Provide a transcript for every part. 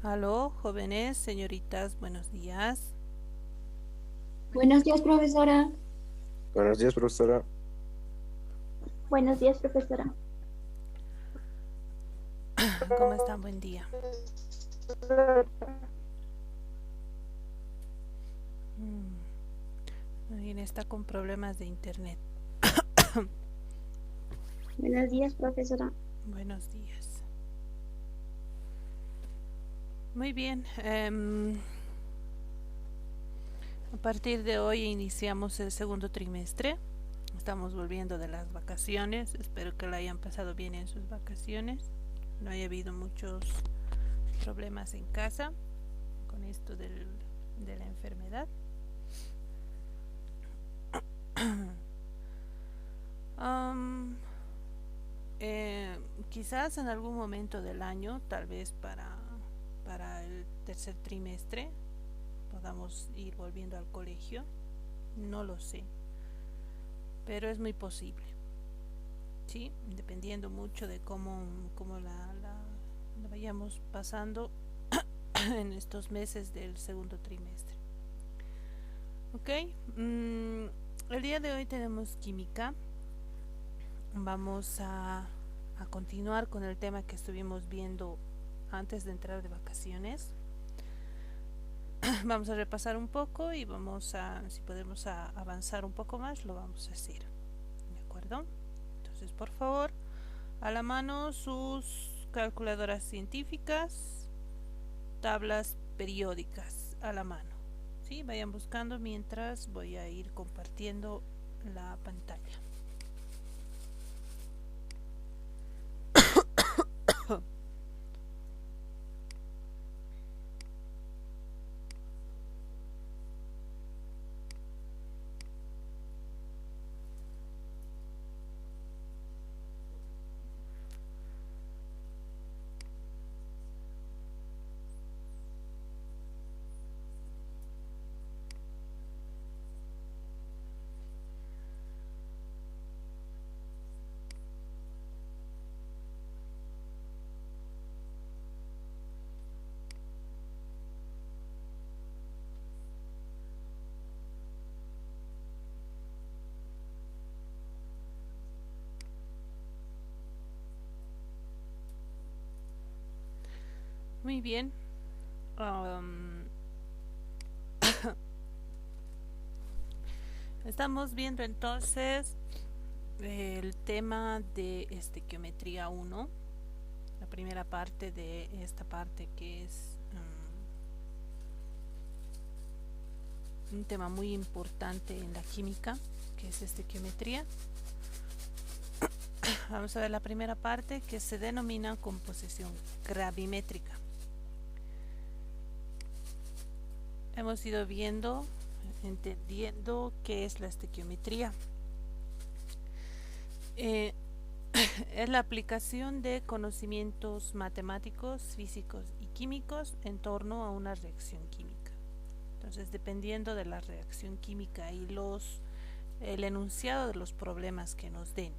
Aló, jóvenes, señoritas, buenos días. Buenos días, profesora. Buenos días, profesora. Buenos días, profesora. ¿Cómo están? Buen día. Alguien está con problemas de internet. Buenos días, profesora. Buenos días. Muy bien. A partir de hoy iniciamos el segundo trimestre. Estamos volviendo de las vacaciones. Espero que lo hayan pasado bien en sus vacaciones. No haya habido muchos problemas en casa con esto de la enfermedad. Am, Quizás en algún momento del año, tal vez para el tercer trimestre, podamos ir volviendo al colegio. No lo sé, pero es muy posible, ¿sí? Dependiendo mucho de cómo la vayamos pasando en estos meses del segundo trimestre. Ok, el día de hoy tenemos química. Vamos a continuar con el tema que estuvimos viendo antes de entrar de vacaciones. Vamos a repasar un poco y si podemos avanzar un poco más, lo vamos a hacer. ¿De acuerdo? Entonces, por favor, a la mano sus calculadoras científicas, tablas periódicas a la mano. ¿Sí? Vayan buscando mientras voy a ir compartiendo la pantalla. Muy bien. Um, Estamos viendo entonces el tema de estequiometría 1, la primera parte de esta parte que es un tema muy importante en la química, que es estequiometría. Vamos a ver la primera parte que se denomina composición gravimétrica. Hemos ido viendo, entendiendo qué es la estequiometría. Es la aplicación de conocimientos matemáticos, físicos y químicos en torno a una reacción química. Entonces, dependiendo de la reacción química y el enunciado de los problemas que nos den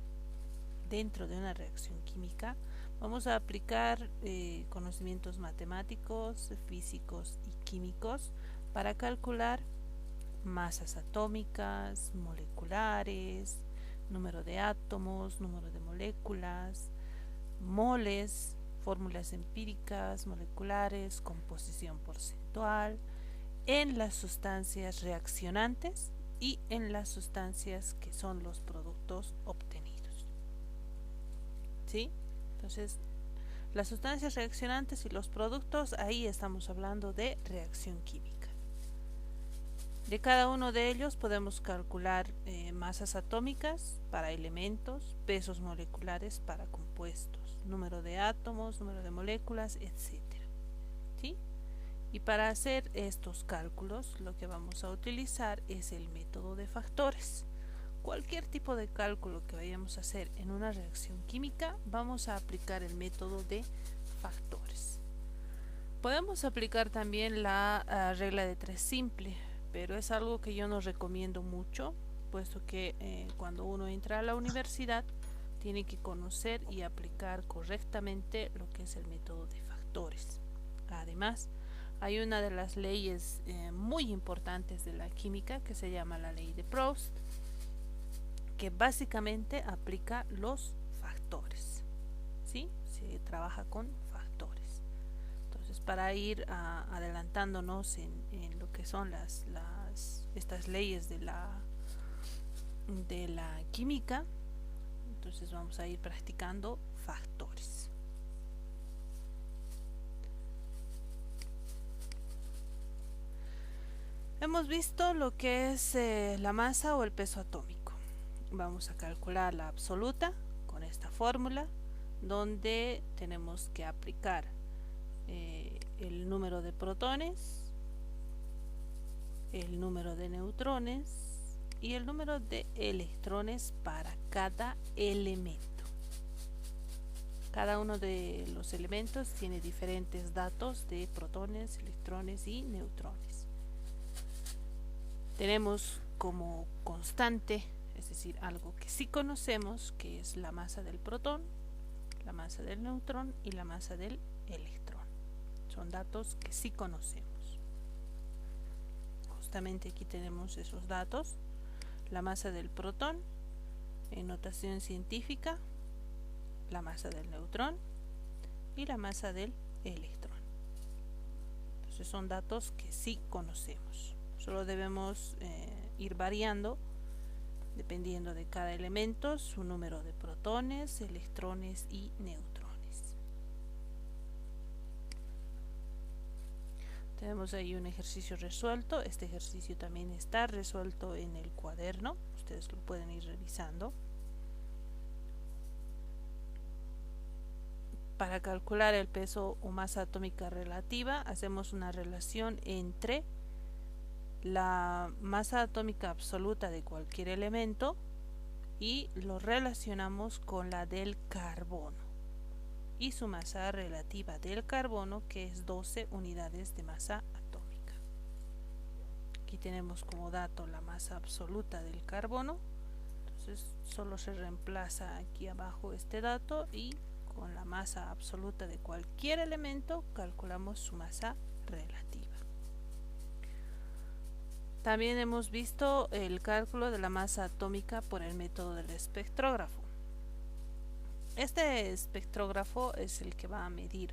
dentro de una reacción química, vamos a aplicar conocimientos matemáticos, físicos y químicos para calcular masas atómicas, moleculares, número de átomos, número de moléculas, moles, fórmulas empíricas, moleculares, composición porcentual, en las sustancias reaccionantes y en las sustancias que son los productos obtenidos. ¿Sí? Entonces, las sustancias reaccionantes y los productos, ahí estamos hablando de reacción química. De cada uno de ellos podemos calcular masas atómicas para elementos, pesos moleculares para compuestos, número de átomos, número de moléculas, etcétera. ¿Sí? Y para hacer estos cálculos lo que vamos a utilizar es el método de factores. Cualquier tipo de cálculo que vayamos a hacer en una reacción química, vamos a aplicar el método de factores. Podemos aplicar también la regla de 3 simple, pero es algo que yo no recomiendo mucho, puesto que cuando uno entra a la universidad tiene que conocer y aplicar correctamente lo que es el método de factores. Además, hay una de las leyes muy importantes de la química que se llama la ley de Proust, que básicamente aplica los factores, ¿sí? Se trabaja con factores. Entonces, para ir adelantándonos en lo que son estas leyes de la química, entonces vamos a ir practicando factores. Hemos visto lo que es la masa o el peso atómico. Vamos a calcular la absoluta con esta fórmula, donde tenemos que aplicar el número de protones, el número de neutrones y el número de electrones para cada elemento. Cada uno de los elementos tiene diferentes datos de protones, electrones y neutrones. Tenemos como constante, es decir, algo que sí conocemos, que es la masa del protón, la masa del neutrón y la masa del electrón. Son datos que sí conocemos. Justamente aquí tenemos esos datos. La masa del protón, en notación científica, la masa del neutrón y la masa del electrón. Entonces son datos que sí conocemos. Solo debemos ir variando dependiendo de cada elemento su número de protones, electrones y neutrones. Tenemos ahí un ejercicio resuelto. Este ejercicio también está resuelto en el cuaderno. Ustedes lo pueden ir revisando. Para calcular el peso o masa atómica relativa, hacemos una relación entre la masa atómica absoluta de cualquier elemento y lo relacionamos con la del carbono y su masa relativa del carbono, que es 12 unidades de masa atómica. Aquí tenemos como dato la masa absoluta del carbono, entonces solo se reemplaza aquí abajo este dato y con la masa absoluta de cualquier elemento calculamos su masa relativa. También hemos visto el cálculo de la masa atómica por el método del espectrógrafo. Este espectrógrafo es el que va a medir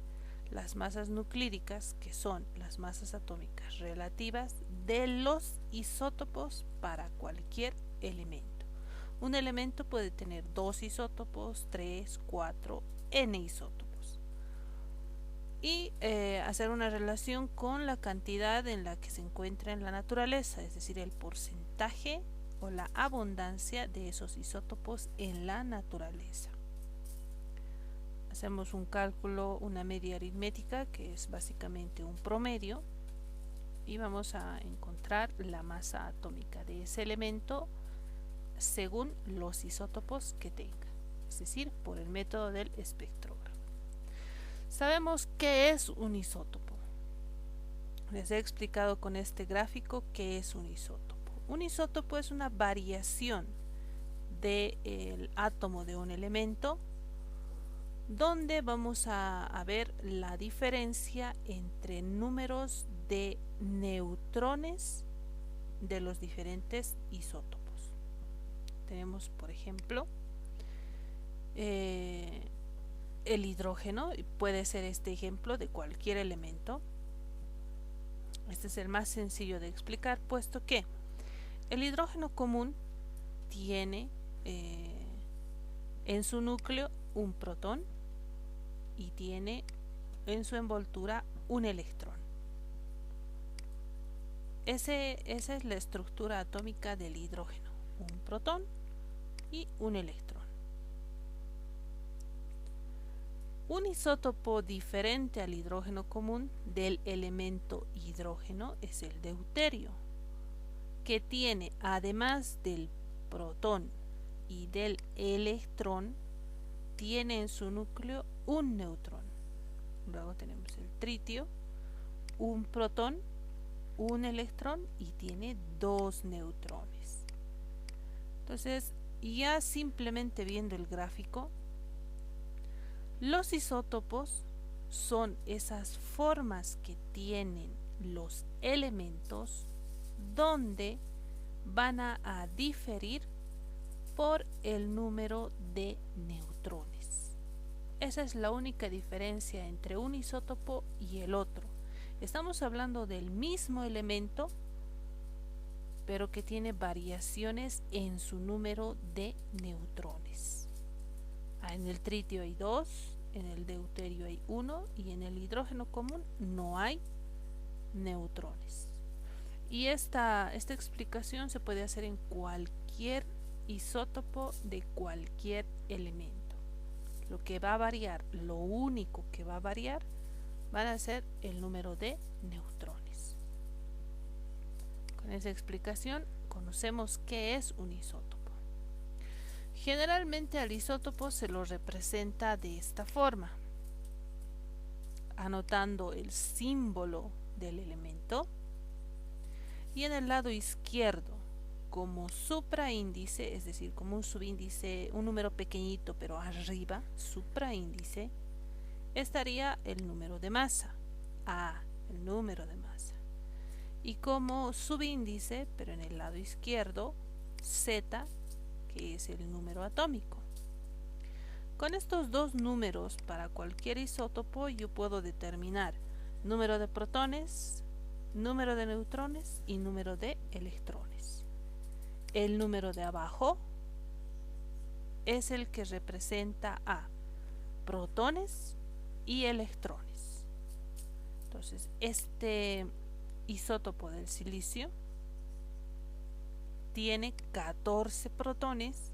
las masas nuclídicas, que son las masas atómicas relativas de los isótopos para cualquier elemento. Un elemento puede tener 2 isótopos, 3, 4, n isótopos. Y hacer una relación con la cantidad en la que se encuentra en la naturaleza, es decir, el porcentaje o la abundancia de esos isótopos en la naturaleza. Hacemos un cálculo, una media aritmética, que es básicamente un promedio, y vamos a encontrar la masa atómica de ese elemento según los isótopos que tenga, es decir, por el método del espectrógrafo. Sabemos qué es un isótopo. Les he explicado con este gráfico qué es un isótopo. Un isótopo es una variación del átomo de un elemento, donde vamos a ver la diferencia entre números de neutrones de los diferentes isótopos. Tenemos, por ejemplo, el hidrógeno, puede ser este ejemplo de cualquier elemento. Este es el más sencillo de explicar, puesto que el hidrógeno común tiene en su núcleo un protón y tiene en su envoltura un electrón. Esa es la estructura atómica del hidrógeno: un protón y un electrón. Un isótopo diferente al hidrógeno común del elemento hidrógeno es el deuterio, que tiene, además del protón y del electrón, tiene en su núcleo un neutrón. Luego tenemos el tritio, un protón, un electrón y tiene 2 neutrones. Entonces, ya simplemente viendo el gráfico, los isótopos son esas formas que tienen los elementos donde van a diferir por el número de neutrones. Esa es la única diferencia entre un isótopo y el otro. Estamos hablando del mismo elemento, pero que tiene variaciones en su número de neutrones. En el tritio hay 2, en el deuterio hay 1 y en el hidrógeno común no hay neutrones. Y esta explicación se puede hacer en cualquier isótopo de cualquier elemento. Lo que va a variar, lo único que va a variar, van a ser el número de neutrones. Con esa explicación conocemos qué es un isótopo. Generalmente al isótopo se lo representa de esta forma, anotando el símbolo del elemento y en el lado izquierdo como supraíndice, es decir, como un subíndice, un número pequeñito pero arriba, supraíndice, estaría el número de masa, A, el número de masa. Y como subíndice, pero en el lado izquierdo, Z, que es el número atómico. Con estos dos números para cualquier isótopo yo puedo determinar número de protones, número de neutrones y número de electrones. El número de abajo es el que representa a protones y electrones. Entonces, este isótopo del silicio tiene 14 protones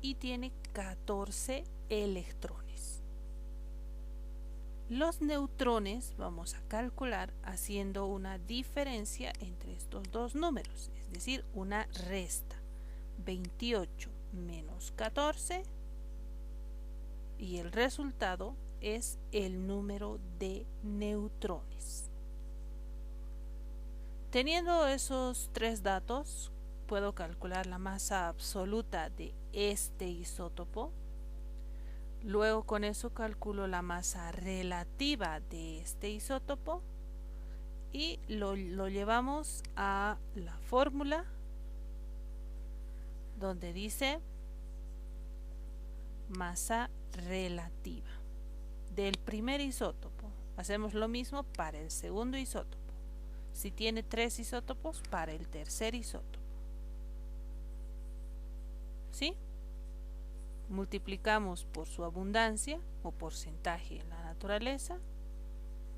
y tiene 14 electrones. Los neutrones vamos a calcular haciendo una diferencia entre estos dos números, es decir, una resta. 28 menos 14 y el resultado es el número de neutrones. Teniendo esos tres datos, puedo calcular la masa absoluta de este isótopo. Luego con eso calculo la masa relativa de este isótopo y lo llevamos a la fórmula donde dice masa relativa del primer isótopo. Hacemos lo mismo para el segundo isótopo. Si tiene 3 isótopos, para el tercer isótopo. ¿Sí? Multiplicamos por su abundancia o porcentaje en la naturaleza,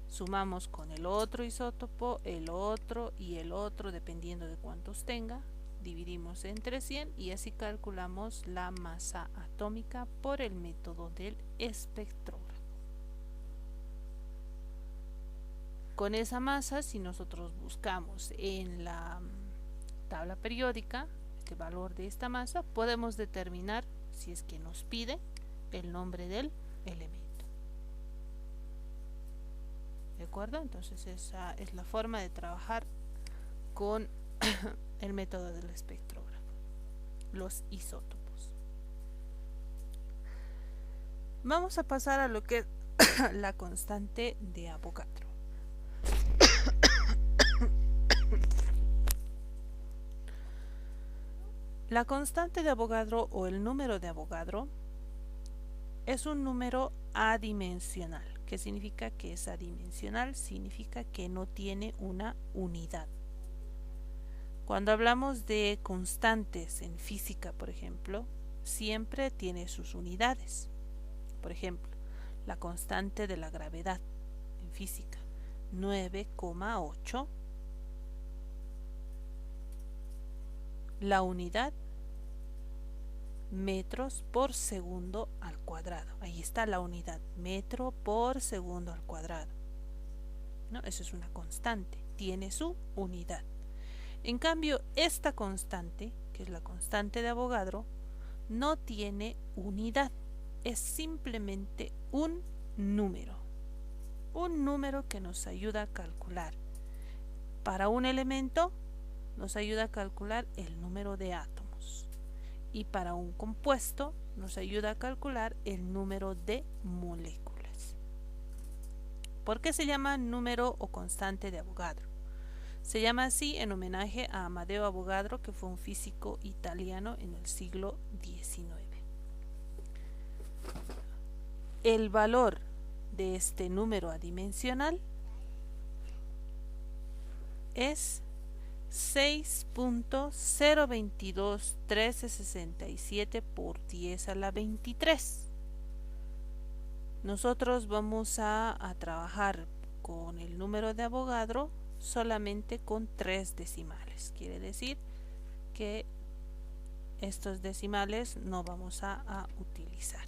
sumamos con el otro isótopo, el otro y el otro, dependiendo de cuántos tenga, dividimos entre 100 y así calculamos la masa atómica por el método del espectrógrafo. Con esa masa, si nosotros buscamos en la tabla periódica el valor de esta masa, podemos determinar, si es que nos pide, el nombre del elemento. ¿De acuerdo? Entonces esa es la forma de trabajar con el método del espectrógrafo, los isótopos. Vamos a pasar a lo que es la constante de Avogadro. La constante de Avogadro o el número de Avogadro es un número adimensional. ¿Qué significa que es adimensional? Significa que no tiene una unidad. Cuando hablamos de constantes en física, por ejemplo, siempre tiene sus unidades. Por ejemplo, la constante de la gravedad en física, 9,8. La unidad, metros por segundo al cuadrado. Ahí está la unidad, metro por segundo al cuadrado. ¿No? Eso es una constante, tiene su unidad. En cambio, esta constante, que es la constante de Avogadro, no tiene unidad. Es simplemente un número que nos ayuda a calcular. Para un elemento nos ayuda a calcular el número de átomos y para un compuesto nos ayuda a calcular el número de moléculas. ¿Por qué se llama número o constante de Avogadro? Se llama así en homenaje a Amadeo Avogadro, que fue un físico italiano en el siglo XIX. El valor de este número adimensional es 6.0221367 por 10 a la 23. Nosotros vamos a trabajar con el número de Avogadro solamente con 3 decimales. Quiere decir que estos decimales no vamos a utilizar,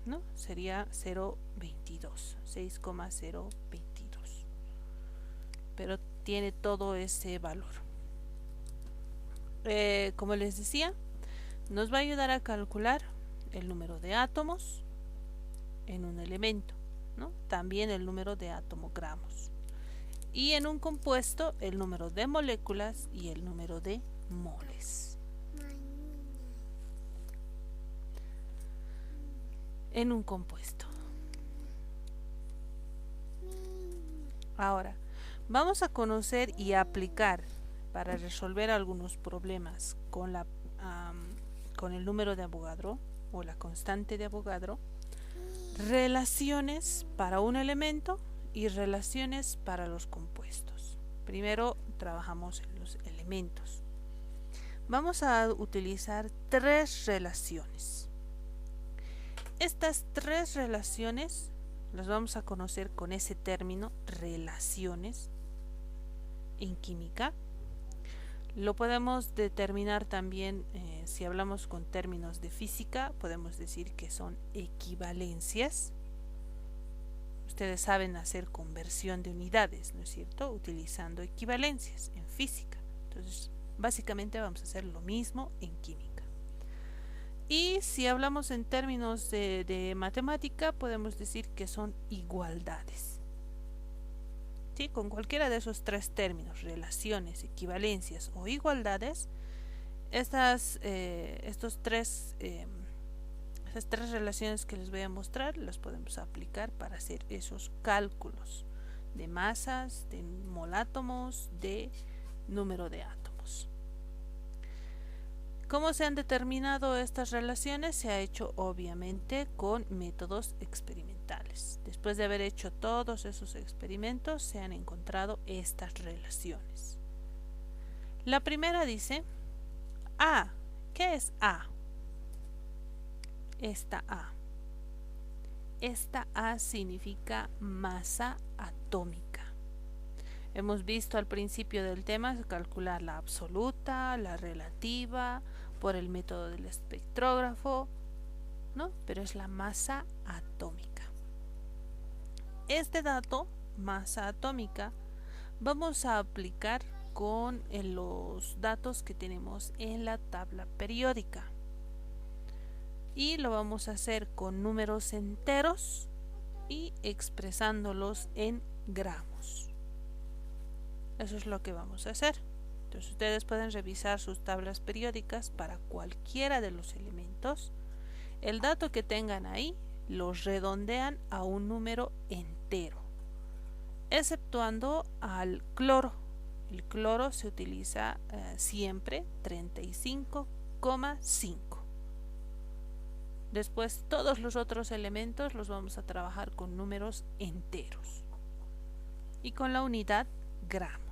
¿no? Sería 0.22, 6,022. Pero tiene todo ese valor. Como les decía, nos va a ayudar a calcular el número de átomos en un elemento, ¿no? También el número de atomogramos. Y en un compuesto, el número de moléculas y el número de moles. En un compuesto. Ahora, vamos a conocer y aplicar para resolver algunos problemas con el número de Avogadro o la constante de Avogadro, relaciones para un elemento y relaciones para los compuestos. Primero trabajamos en los elementos. Vamos a utilizar 3 relaciones. Estas 3 relaciones las vamos a conocer con ese término, relaciones, en química. Lo podemos determinar también, si hablamos con términos de física, podemos decir que son equivalencias. Ustedes saben hacer conversión de unidades, ¿no es cierto? Utilizando equivalencias en física. Entonces, básicamente vamos a hacer lo mismo en química. Y si hablamos en términos de matemática, podemos decir que son igualdades. ¿Sí? Con cualquiera de esos 3 términos, relaciones, equivalencias o igualdades, esas 3 relaciones que les voy a mostrar las podemos aplicar para hacer esos cálculos de masas, de molátomos, de número de átomos. ¿Cómo se han determinado estas relaciones? Se ha hecho obviamente con métodos experimentales. Después de haber hecho todos esos experimentos, se han encontrado estas relaciones. La primera dice A. ¿Qué es A? Esta A significa masa atómica. Hemos visto al principio del tema calcular la absoluta, la relativa, por el método del espectrógrafo, ¿no? Pero es la masa atómica. Este dato, masa atómica, vamos a aplicar con los datos que tenemos en la tabla periódica. Y lo vamos a hacer con números enteros y expresándolos en gramos. Eso es lo que vamos a hacer. Entonces ustedes pueden revisar sus tablas periódicas para cualquiera de los elementos. El dato que tengan ahí los redondean a un número entero, exceptuando al cloro. El cloro se utiliza siempre 35,5. Después todos los otros elementos los vamos a trabajar con números enteros y con la unidad gramos.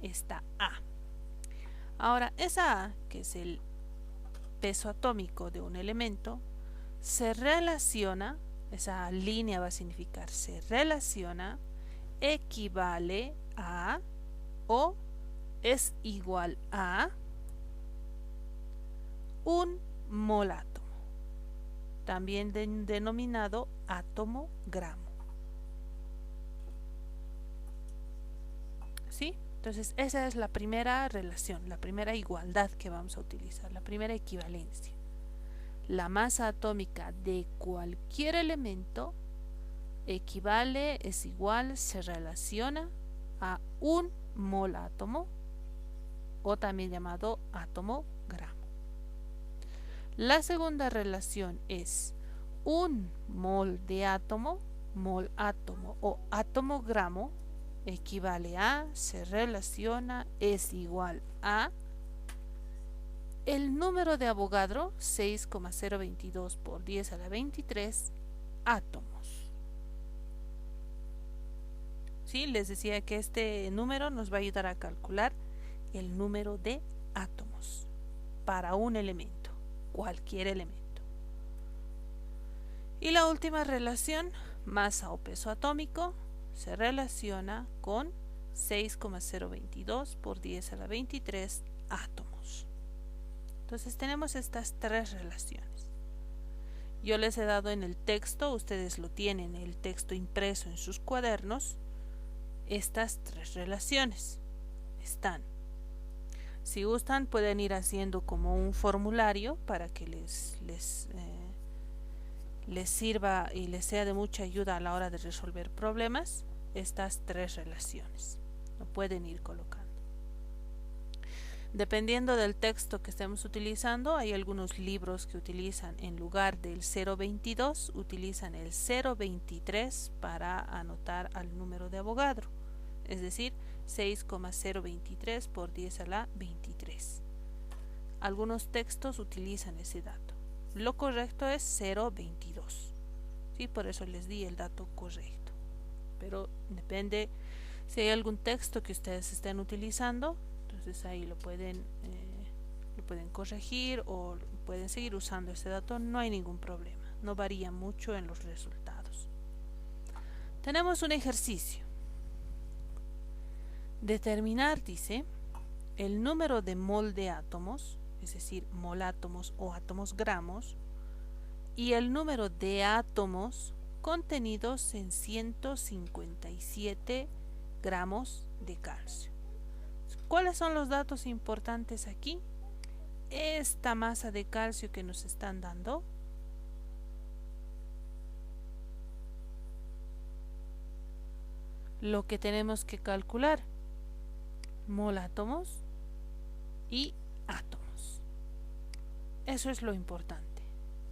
Esta A. Ahora, esa A, que es el peso atómico de un elemento, se relaciona, esa línea va a significar se relaciona, equivale a o es igual a un molátomo, también denominado átomo gramo. ¿Sí? Entonces esa es la primera relación, la primera igualdad que vamos a utilizar, la primera equivalencia. La masa atómica de cualquier elemento equivale, es igual, se relaciona a un molátomo, o también llamado átomo gramo. La segunda relación es un mol de átomo, mol átomo o átomo gramo equivale a, se relaciona, es igual a el número de Avogadro, 6,022 por 10 a la 23 átomos. ¿Sí? Les decía que este número nos va a ayudar a calcular el número de átomos para un elemento, cualquier elemento. Y la última relación, masa o peso atómico, se relaciona con 6,022 por 10 a la 23 átomos. Entonces tenemos estas tres relaciones. Yo les he dado en el texto, ustedes lo tienen, el texto impreso en sus cuadernos, estas tres relaciones están. Si gustan pueden ir haciendo como un formulario para que les sirva y les sea de mucha ayuda a la hora de resolver problemas, estas tres relaciones. Lo pueden ir colocando. Dependiendo del texto que estemos utilizando, hay algunos libros que utilizan en lugar del 0,22, utilizan el 0,23 para anotar al número de Avogadro, es decir, 6,023 por 10 a la 23. Algunos textos utilizan ese dato. Lo correcto es 0,22. ¿Sí? Por eso les di el dato correcto. Pero depende si hay algún texto que ustedes estén utilizando, entonces ahí lo pueden corregir o pueden seguir usando ese dato, no hay ningún problema, no varía mucho en los resultados. Tenemos un ejercicio. Determinar, dice, el número de mol de átomos, es decir, mol átomos o átomos gramos, y el número de átomos contenidos en 157 gramos de calcio. ¿Cuáles son los datos importantes aquí? Esta masa de calcio que nos están dando, lo que tenemos que calcular, mol átomos y átomos. Eso es lo importante.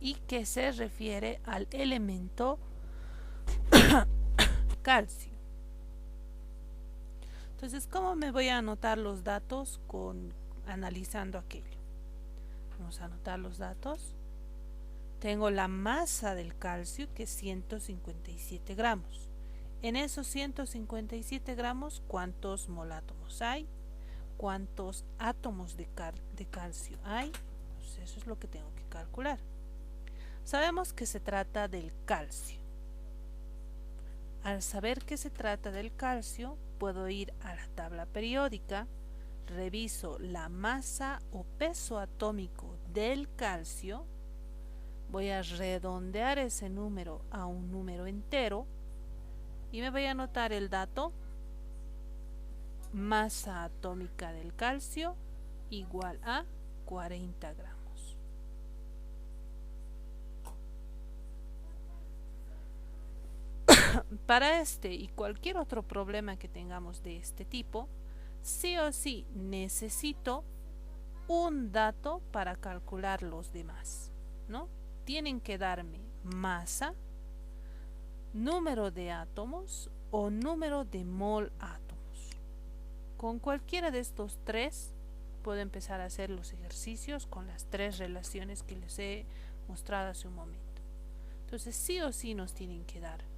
Y que se refiere al elemento calcio. Entonces, ¿cómo me voy a anotar los datos analizando aquello? Vamos a anotar los datos. Tengo la masa del calcio, que es 157 gramos. En esos 157 gramos, ¿cuántos molátomos hay? ¿Cuántos átomos de calcio hay? Pues eso es lo que tengo que calcular. Sabemos que se trata del calcio. Al saber que se trata del calcio, puedo ir a la tabla periódica, reviso la masa o peso atómico del calcio, voy a redondear ese número a un número entero y me voy a anotar el dato masa atómica del calcio igual a 40 gramos. Para este y cualquier otro problema que tengamos de este tipo, sí o sí necesito un dato para calcular los demás, ¿no? Tienen que darme masa, número de átomos o número de mol átomos. Con cualquiera de estos tres puedo empezar a hacer los ejercicios con las tres relaciones que les he mostrado hace un momento. Entonces sí o sí nos tienen que dar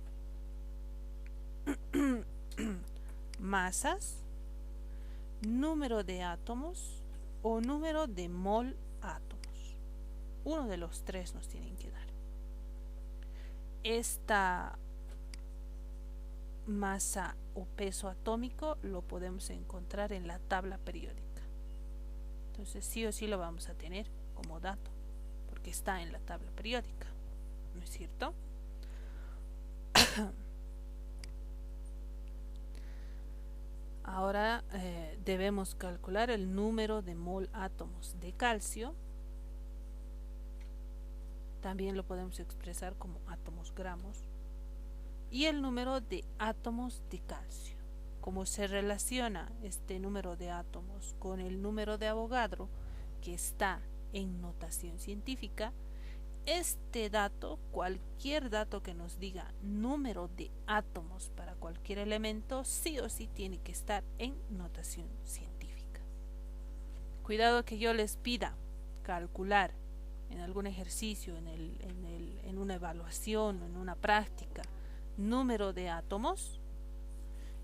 masas, número de átomos o número de mol átomos. Uno de los tres nos tienen que dar. Esta masa o peso atómico lo podemos encontrar en la tabla periódica. Entonces sí o sí lo vamos a tener como dato, porque está en la tabla periódica, ¿no es cierto? Ahora debemos calcular el número de mol átomos de calcio. También lo podemos expresar como átomos gramos. Y el número de átomos de calcio. Como se relaciona este número de átomos con el número de Avogadro, que está en notación científica, este dato, cualquier dato que nos diga número de átomos para cualquier elemento, sí o sí tiene que estar en notación científica. Cuidado que yo les pida calcular en algún ejercicio, en una evaluación, en una práctica, número de átomos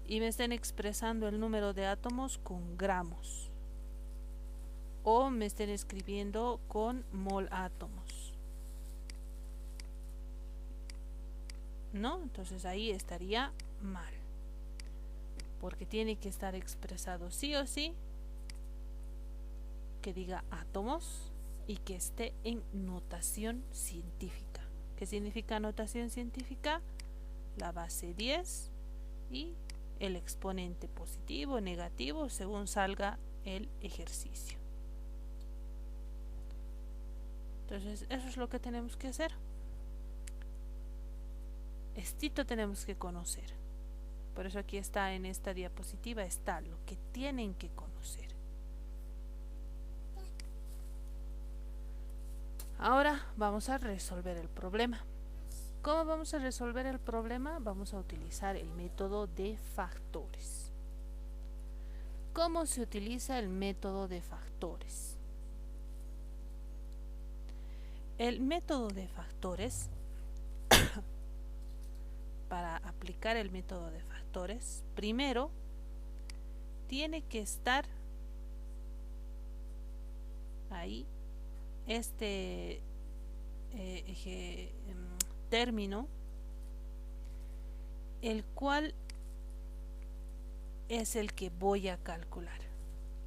y me estén expresando el número de átomos con gramos o me estén escribiendo con mol átomos, ¿no? Entonces ahí estaría mal, porque tiene que estar expresado sí o sí que diga átomos y que esté en notación científica. ¿Qué significa notación científica? La base 10 y el exponente positivo o negativo según salga el ejercicio. Entonces eso es lo que tenemos que hacer. Estito tenemos que conocer. Por eso aquí está en esta diapositiva, está lo que tienen que conocer. Ahora vamos a resolver el problema. ¿Cómo vamos a resolver el problema? Vamos a utilizar el método de factores. ¿Cómo se utiliza el método de factores? El método de factores, para aplicar el método de factores, primero tiene que estar ahí este término, el cual es el que voy a calcular.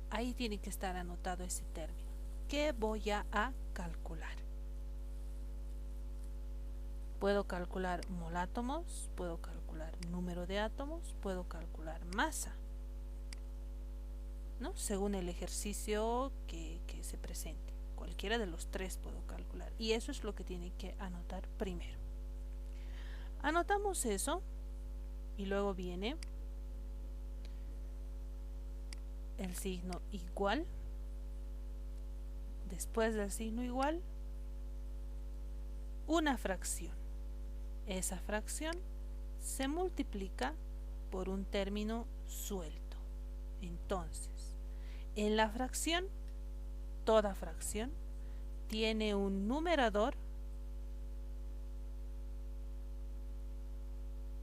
Ahí tiene que estar anotado ese término. ¿Qué voy a calcular? Puedo calcular molátomos, puedo calcular número de átomos, puedo calcular masa, ¿no? Según el ejercicio que se presente. Cualquiera de los tres puedo calcular. Y eso es lo que tiene que anotar primero. Anotamos eso y luego viene el signo igual. Después del signo igual, una fracción. Esa fracción se multiplica por un término suelto. Entonces, en la fracción, toda fracción tiene un numerador,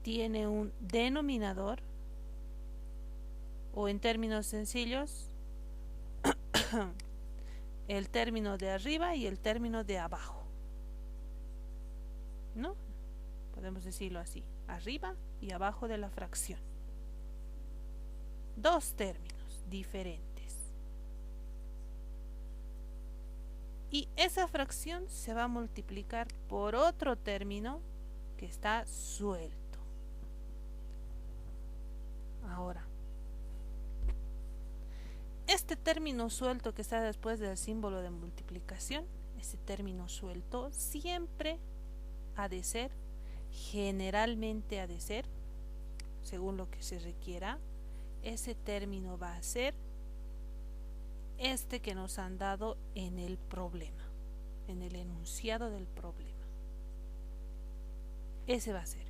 tiene un denominador, o en términos sencillos, el término de arriba y el término de abajo, ¿no? Podemos decirlo así, arriba y abajo de la fracción. Dos términos diferentes. Y esa fracción se va a multiplicar por otro término que está suelto. Ahora, este término suelto que está después del símbolo de multiplicación, ese término suelto siempre ha de ser, generalmente ha de ser, según lo que se requiera, ese término va a ser este que nos han dado en el problema, en el enunciado del problema. Ese va a ser.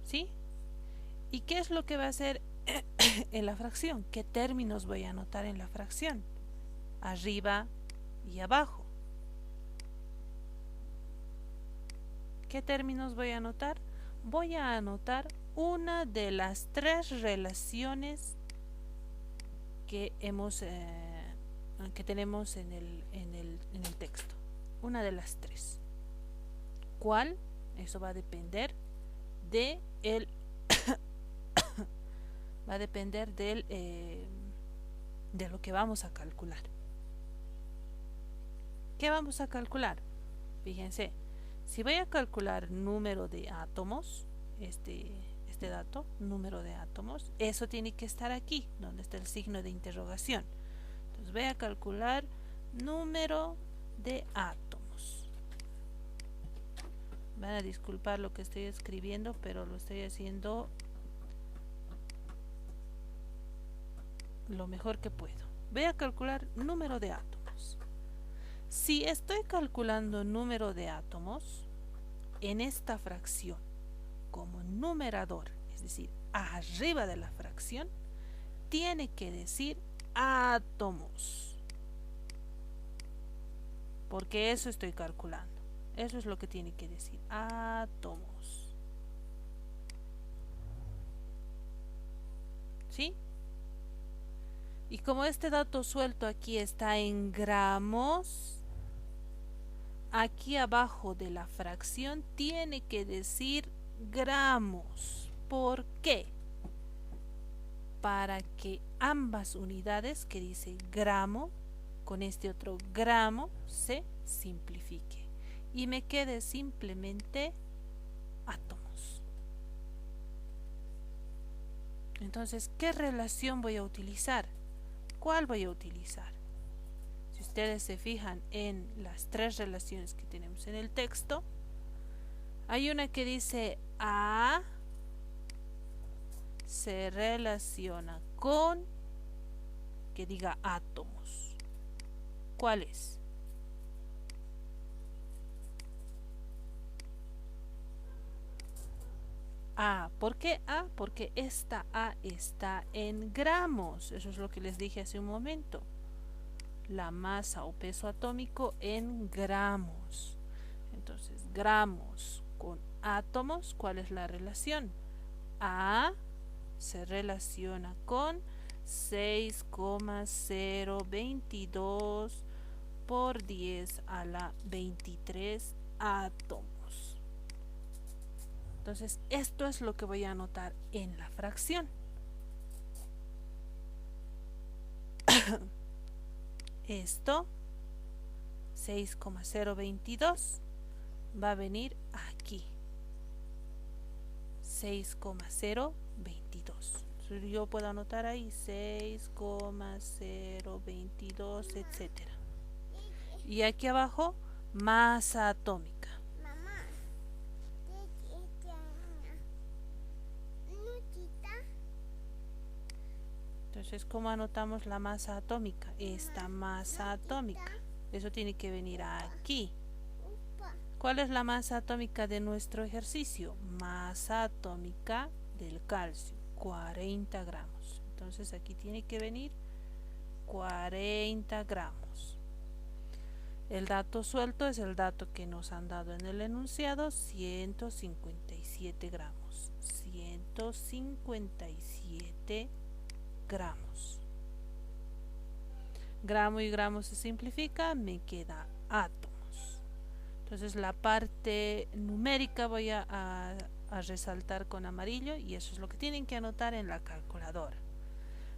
¿Sí? ¿Y qué es lo que va a ser en la fracción? ¿Qué términos voy a anotar en la fracción? Arriba y abajo. ¿Qué términos voy a anotar? Voy a anotar una de las tres relaciones que tenemos en el texto. Una de las tres. ¿Cuál? Eso va a depender de va a depender de lo que vamos a calcular. ¿Qué vamos a calcular? Fíjense, si voy a calcular número de átomos, este dato, número de átomos, eso tiene que estar aquí, donde está el signo de interrogación. Entonces voy a calcular número de átomos. Van a disculpar lo que estoy escribiendo, pero lo estoy haciendo lo mejor que puedo. Voy a calcular número de átomos. Si estoy calculando número de átomos en esta fracción como numerador, es decir, arriba de la fracción, tiene que decir átomos, porque eso estoy calculando. Eso es lo que tiene que decir, átomos. ¿Sí? Y como este dato suelto aquí está en gramos, aquí abajo de la fracción tiene que decir gramos. ¿Por qué? Para que ambas unidades que dice gramo con este otro gramo se simplifique y me quede simplemente átomos. Entonces, ¿qué relación voy a utilizar? ¿Cuál voy a utilizar? Si ustedes se fijan en las tres relaciones que tenemos en el texto, hay una que dice A se relaciona con, que diga átomos. ¿Cuál es? A. ¿Por qué A? Porque esta A está en gramos. Eso es lo que les dije hace un momento. La masa o peso atómico en gramos. Entonces, gramos con átomos, ¿cuál es la relación? A se relaciona con 6,022 por 10 a la 23 átomos. Entonces, esto es lo que voy a anotar en la fracción. Esto, 6,022, va a venir aquí. 6,022. Yo puedo anotar ahí 6,022, etcétera. Y aquí abajo, masa atómica. Entonces, ¿cómo anotamos la masa atómica? Esta masa atómica. Eso tiene que venir aquí. ¿Cuál es la masa atómica de nuestro ejercicio? Masa atómica del calcio, 40 gramos. Entonces, aquí tiene que venir 40 gramos. El dato suelto es el dato que nos han dado en el enunciado, 157 gramos. 157 gramos. Gramo y gramo se simplifica, me queda átomo. Entonces la parte numérica voy a resaltar con amarillo y eso es lo que tienen que anotar en la calculadora.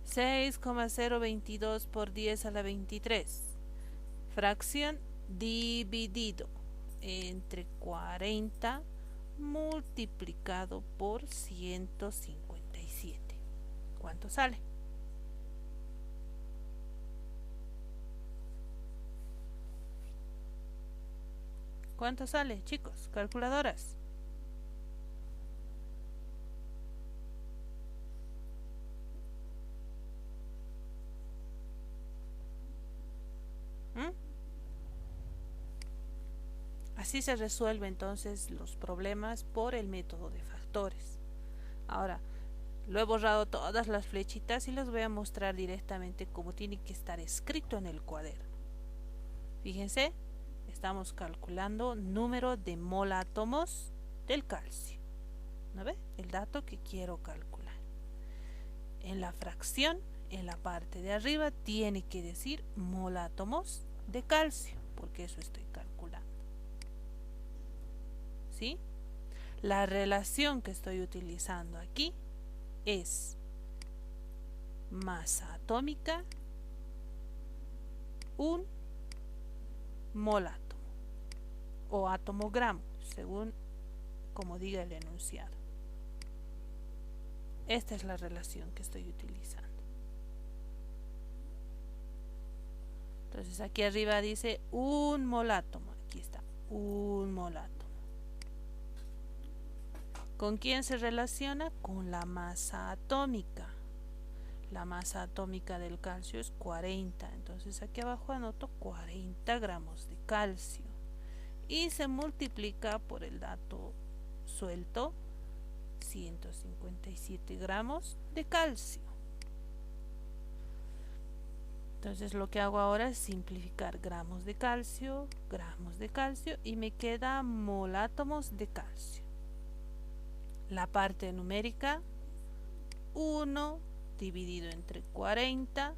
6,022 por 10 a la 23. Fracción dividido entre 40 multiplicado por 157. ¿Cuánto sale? ¿Cuánto sale, chicos? Calculadoras. Así se resuelve entonces los problemas por el método de factores. Ahora, lo he borrado todas las flechitas y les voy a mostrar directamente cómo tiene que estar escrito en el cuaderno. Fíjense, estamos calculando número de mol átomos del calcio. ¿No ve? El dato que quiero calcular. En la fracción, en la parte de arriba, tiene que decir mol átomos de calcio, porque eso estoy calculando. ¿Sí? La relación que estoy utilizando aquí es masa atómica, un mol átomo o átomo gramo, según como diga el enunciado. Esta es la relación que estoy utilizando. Entonces aquí arriba dice un mol átomo. Aquí está, un mol átomo. ¿Con quién se relaciona? Con la masa atómica. La masa atómica del calcio es 40, entonces aquí abajo anoto 40 gramos de calcio y se multiplica por el dato suelto, 157 gramos de calcio. Entonces lo que hago ahora es simplificar gramos de calcio y me queda mol átomos de calcio. La parte numérica, 1 dividido entre 40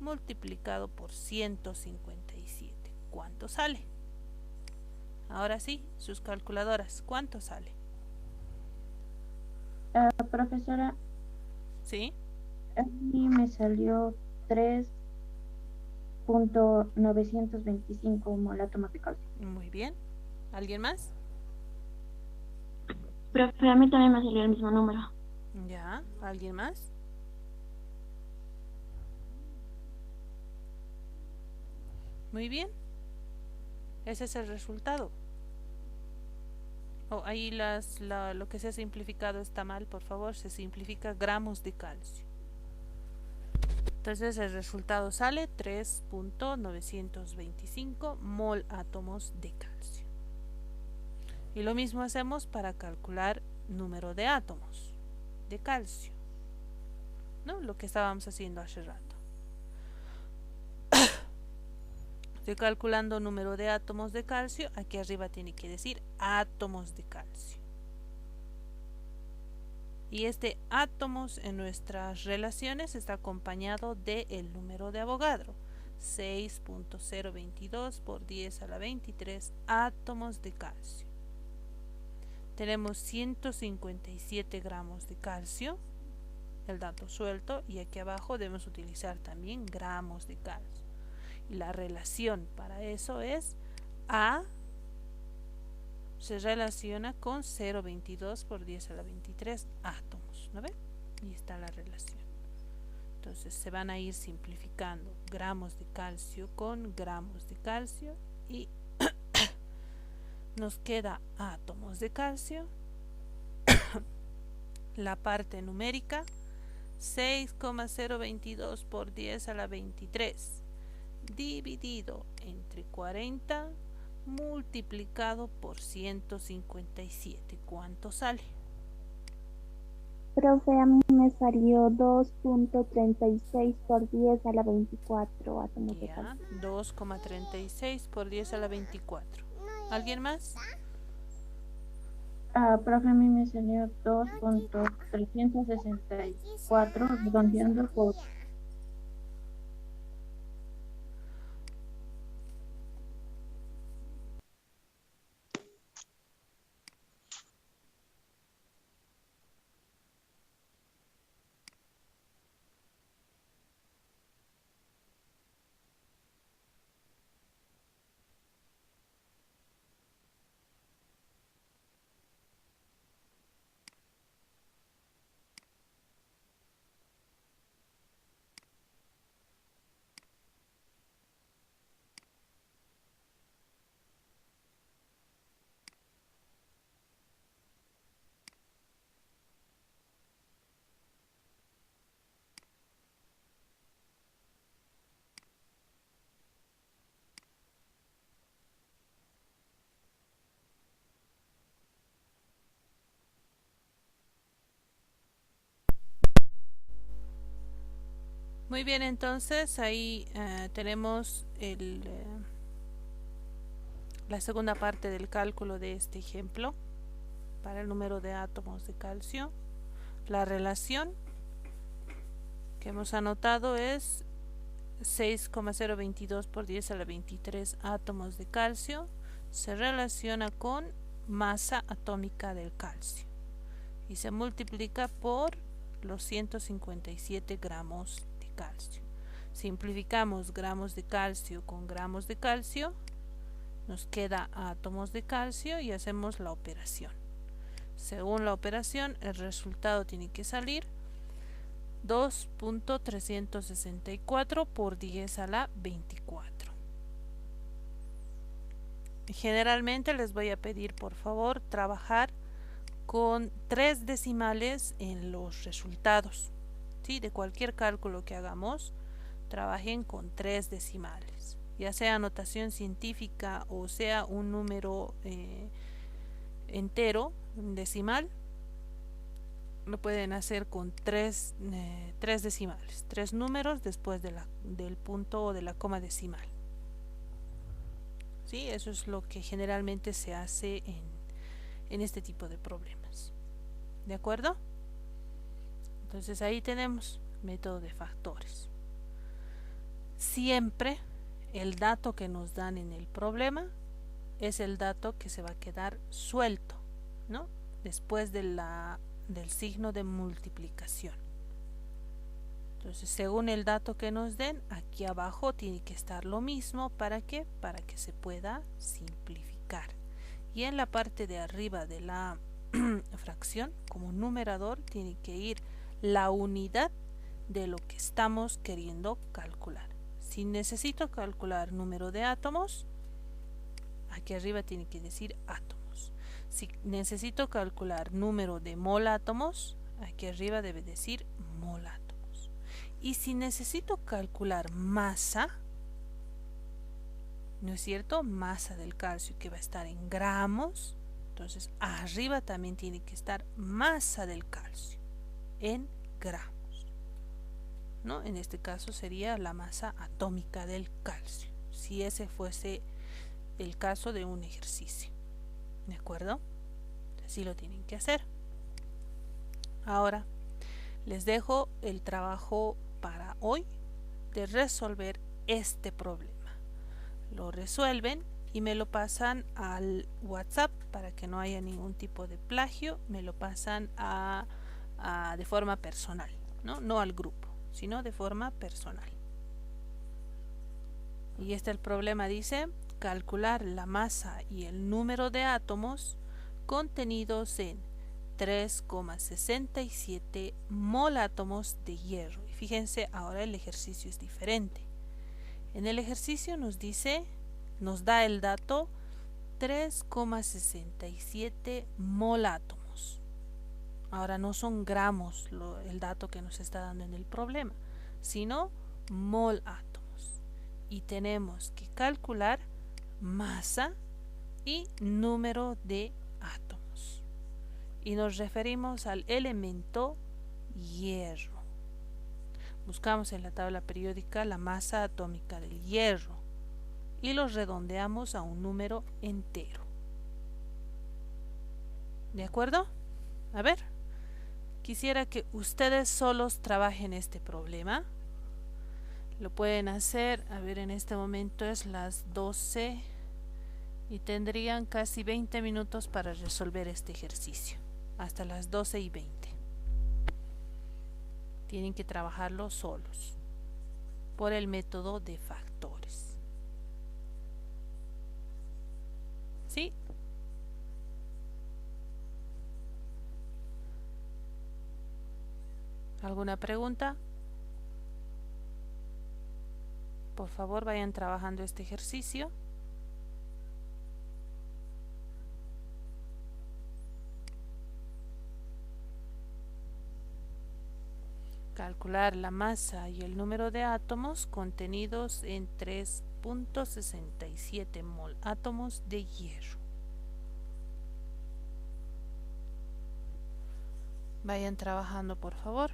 multiplicado por 157. ¿Cuánto sale? Ahora sí, sus calculadoras, ¿cuánto sale? Profesora, ¿Sí? a mí me salió 3.925 mol átomos de calcio. Muy bien. ¿Alguien más? Profe, a mí también me salió el mismo número. Ya, ¿alguien más? Muy bien. Ese es el resultado. Oh, ahí lo que se ha simplificado está mal, por favor, se simplifica gramos de calcio. Entonces el resultado sale 3.925 mol átomos de calcio. Y lo mismo hacemos para calcular número de átomos de calcio, ¿no? Lo que estábamos haciendo hace rato. Estoy calculando número de átomos de calcio, aquí arriba tiene que decir átomos de calcio. Y este átomos en nuestras relaciones está acompañado del número de Avogadro, 6.022 por 10 a la 23 átomos de calcio. Tenemos 157 gramos de calcio, el dato suelto, y aquí abajo debemos utilizar también gramos de calcio. Y la relación para eso es A se relaciona con 0.22 por 10 a la 23 átomos, ¿no ven? Y está la relación. Entonces se van a ir simplificando gramos de calcio con gramos de calcio y nos queda átomos de calcio. La parte numérica, 6,022 por 10 a la 23 dividido entre 40 multiplicado por 157. ¿Cuánto sale? Profe, a mí me salió 2.36 por 10 a la 24 átomos de Ya, calcio. 2,36 por 10 a la 24. ¿Alguien más? Profe, a mí me salió 2.364 redondeando por... Muy bien, entonces ahí tenemos la segunda parte del cálculo de este ejemplo para el número de átomos de calcio. La relación que hemos anotado es 6,022 por 10 a la 23 átomos de calcio se relaciona con masa atómica del calcio y se multiplica por los 157 gramos de calcio. Simplificamos gramos de calcio con gramos de calcio, nos queda átomos de calcio y hacemos la operación. Según la operación, el resultado tiene que salir 2.364 por 10 a la 24. Generalmente les voy a pedir por favor trabajar con 3 decimales en los resultados. ¿sí? De cualquier cálculo que hagamos, trabajen con 3 decimales, ya sea notación científica o sea un número entero, decimal. Lo pueden hacer con tres decimales, 3 números después del punto o de la coma decimal. ¿Sí? Eso es lo que generalmente se hace en este tipo de problemas. ¿De acuerdo? Entonces ahí tenemos método de factores. Siempre el dato que nos dan en el problema es el dato que se va a quedar suelto, ¿no? Después del signo de multiplicación. Entonces, según el dato que nos den, aquí abajo tiene que estar lo mismo. ¿Para qué? Para que se pueda simplificar. Y en la parte de arriba de la fracción, como numerador, tiene que ir la unidad de lo que estamos queriendo calcular. Si necesito calcular número de átomos, aquí arriba tiene que decir átomos. Si necesito calcular número de mol átomos, aquí arriba debe decir mol átomos. Y si necesito calcular masa, ¿no es cierto? Masa del calcio, que va a estar en gramos. Entonces arriba también tiene que estar masa del calcio en gramos, ¿no? En este caso sería la masa atómica del calcio, si ese fuese el caso de un ejercicio. ¿De acuerdo? Así lo tienen que hacer. Ahora les dejo el trabajo para hoy de resolver este problema. Lo resuelven y me lo pasan al WhatsApp para que no haya ningún tipo de plagio. Me lo pasan de forma personal, no al grupo, sino de forma personal. Y el problema dice: calcular la masa y el número de átomos contenidos en 3,67 mol átomos de hierro. Y fíjense, ahora el ejercicio es diferente. En el ejercicio nos da el dato 3,67 mol átomos. Ahora no son gramos el dato que nos está dando en el problema, sino mol átomos. Y tenemos que calcular masa y número de átomos. Y nos referimos al elemento hierro. Buscamos en la tabla periódica la masa atómica del hierro y los redondeamos a un número entero. ¿De acuerdo? A ver, quisiera que ustedes solos trabajen este problema. Lo pueden hacer, a ver, en este momento es las 12 y tendrían casi 20 minutos para resolver este ejercicio, hasta las 12:20. Tienen que trabajarlo solos por el método de factores. ¿Sí? ¿Alguna pregunta? Por favor, vayan trabajando este ejercicio. Calcular la masa y el número de átomos contenidos en 3,67 mol átomos de hierro. Vayan trabajando, por favor.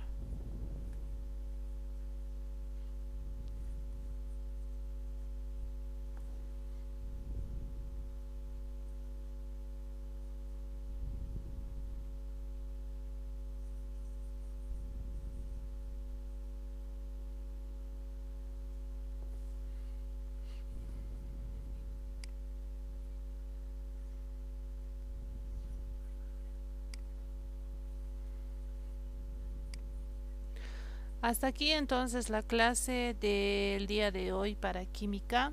Hasta aquí entonces la clase del día de hoy para química.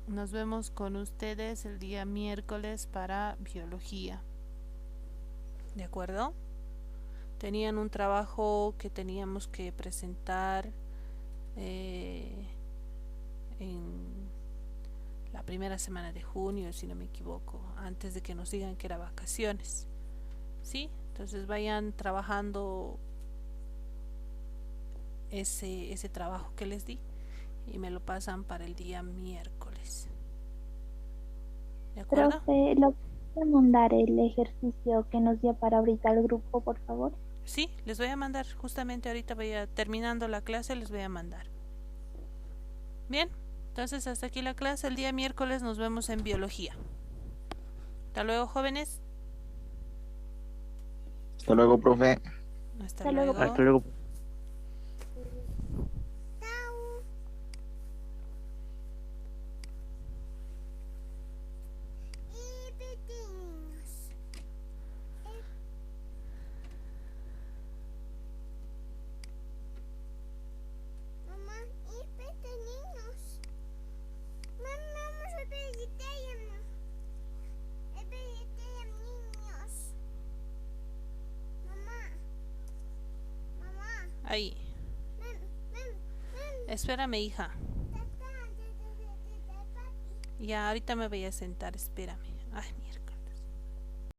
Nos vemos con ustedes el día miércoles para biología. ¿De acuerdo? Tenían un trabajo que teníamos que presentar en la primera semana de junio, si no me equivoco, antes de que nos digan que era vacaciones. ¿Sí? Entonces vayan trabajando ese trabajo que les di y me lo pasan para el día miércoles. ¿De acuerdo? Profe, ¿lo puede mandar el ejercicio que nos dio para ahorita al grupo, por favor? Sí, les voy a mandar, justamente ahorita terminando la clase les voy a mandar. Bien, entonces hasta aquí la clase, el día miércoles nos vemos en biología. Hasta luego, jóvenes. Hasta luego, profe. Hasta Hasta luego. luego. Hasta luego. Ahí. Espérame, hija. Ya, ahorita me voy a sentar, espérame. Ay, mierda.